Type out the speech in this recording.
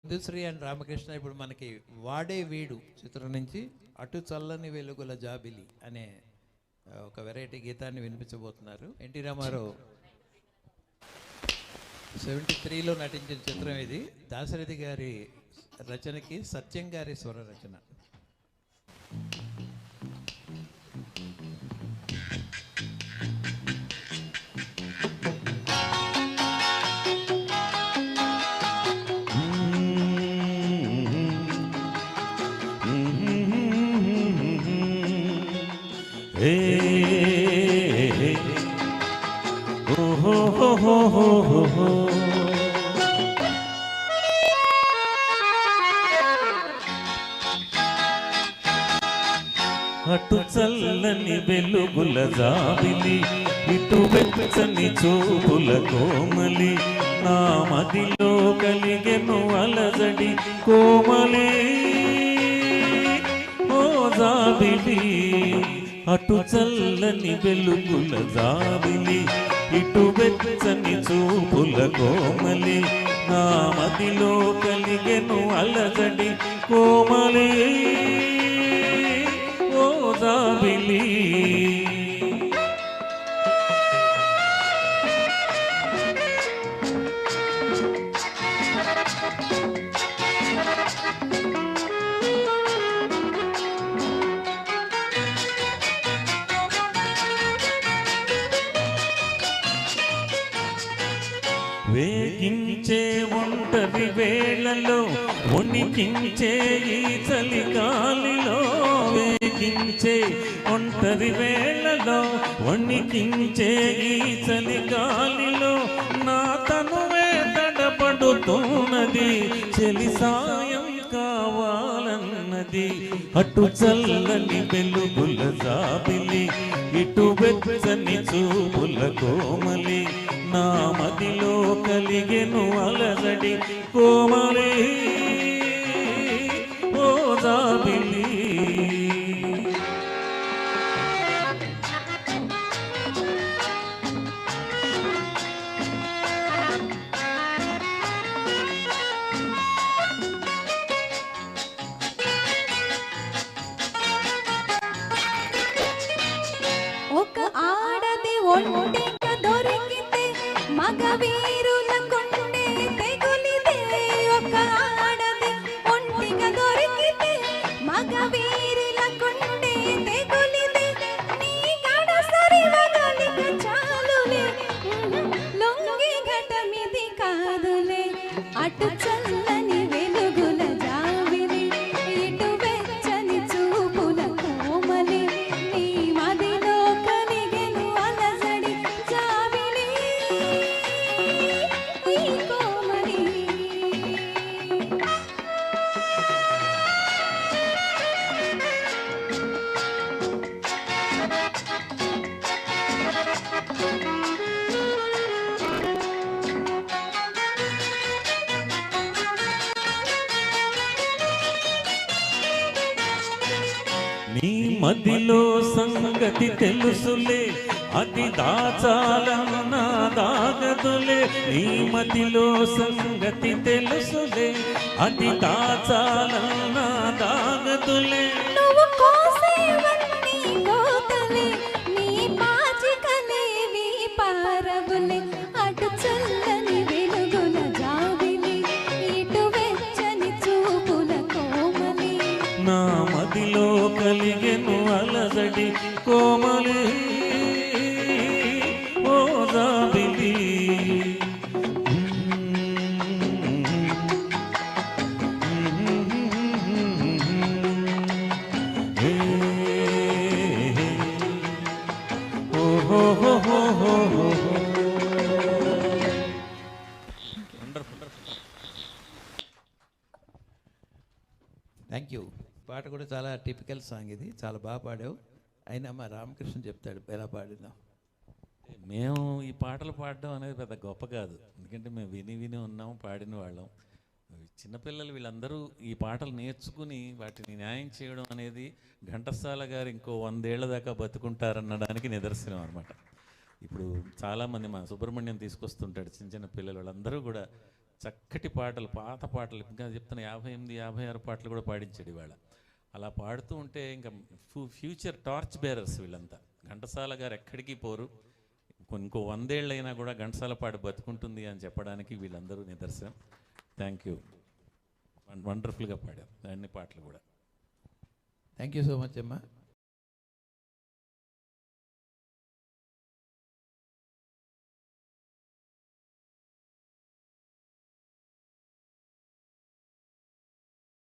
Madhushree and Ramakrishna ఇప్పుడు మనకి వాడే వీడు చిత్రం నుంచి అటు చల్లని వెలుగుల జాబిలి అనే ఒక వెరైటీ గీతాన్ని వినిపించబోతున్నారు. ఎన్టీ రామారావు 73లో నటించిన చిత్రం ఇది. దాశరథి గారి రచనకి సత్యం గారి స్వర రచన. అటు చల్లని వెలుగుల జాబిలి, ఇటు వెచ్చని చూపుల కోమలి, నా మదిలో కలిగెను అలజడి కోమలి ఓ జాబిలి. అటు చల్లని వెలుగుల జాబిలి, ఇటు వెచ్చని చూపుల కోమలి, నా మదిలో కలిగెను అలజడి కోమలి ఓ జాబిలి. వేగించే ఒంటరి వేళలో, వణికించే ఈ చలిగాలిలో, వేగించే ఒంటరి వేళలో, వణికించే ఈ చలిగాలిలో, నా తనువే తడపడుతున్నది, చెలి సాయం కావాలన్నది. అటు చల్లని వెలుగుల జాబిలి, ఇటు వెచ్చని చూపుల కోమలి, నా మదిలో కలిగెను అలజడి కోమలి ఓ జాబిలి. ఒక ఆడది ఒంటిగా దొరికితే మగవీరుల కొండే తెగులిదే. ఒక ఆడది ఒంటిగా దొరికితే మగవీరుల కొండే తెగులిదే. నీ గడసరి వగలిక చాలులే, లొంగి ఘటమిది కాదులే. అటు చల్లని వెలుగుల జాబిలి, ఇటు వెచ్చని చూపుల కోమలి, నీ మదిలో కలిగెను అలజడి జాబిలి ఈ కోమలి. నీ మదిలో సంగతి తెలుసులే, అది దాచాలన్నా దాగదులే. నీ మదిలో సంగతి తెలుసులే, అది దాచాలన్నా దాగదులే. నువ్వు కోసేవన్నీ కోతలే, నీ పాచికలేవి పారవులే. అటు చల్లని వెలుగుల జాబిలి, ఇటు వెచ్చని చూపుల కోమలి, నా మదిలో కలిగెను అలజడి కోమలి ఓ జాబిలి. Thank you. పాట కూడా చాలా టిపికల్ సాంగ్ ఇది, చాలా బాగా పాడావు. అయినా మా రామకృష్ణ చెప్తాడు ఎలా పాడిందాం. మేము ఈ పాటలు పాడడం అనేది పెద్ద గొప్ప కాదు, ఎందుకంటే మేము విని విని ఉన్నాము, పాడిన వాళ్ళం. చిన్నపిల్లలు వీళ్ళందరూ ఈ పాటలు నేర్చుకుని వాటిని న్యాయం చేయడం అనేది ఘంటసాల గారు ఇంకో 100 ఏళ్ల దాకా బతుకుంటారనడానికి నిదర్శనం అనమాట. ఇప్పుడు చాలామంది మా సుబ్రహ్మణ్యం తీసుకొస్తుంటాడు చిన్న చిన్న పిల్లలు, వాళ్ళందరూ కూడా చక్కటి పాటలు, పాత పాటలు, ఇంకా చెప్తున్న 58, 56 పాటలు కూడా పాడించాడు ఇవాళ. అలా పాడుతూ ఉంటే ఇంకా ఫ్యూచర్ టార్చ్ బేరర్స్ వీళ్ళంతా. ఘంటసాల గారు ఎక్కడికి పోరు, ఇంకో 100 ఏళ్ళైనా కూడా ఘంటసాల పాట బతుకుంటుంది అని చెప్పడానికి వీళ్ళందరూ నిదర్శనం. థ్యాంక్ యూ, వండర్ఫుల్గా పాడారు అన్ని పాటలు కూడా. థ్యాంక్ యూ సో మచ్ అమ్మా.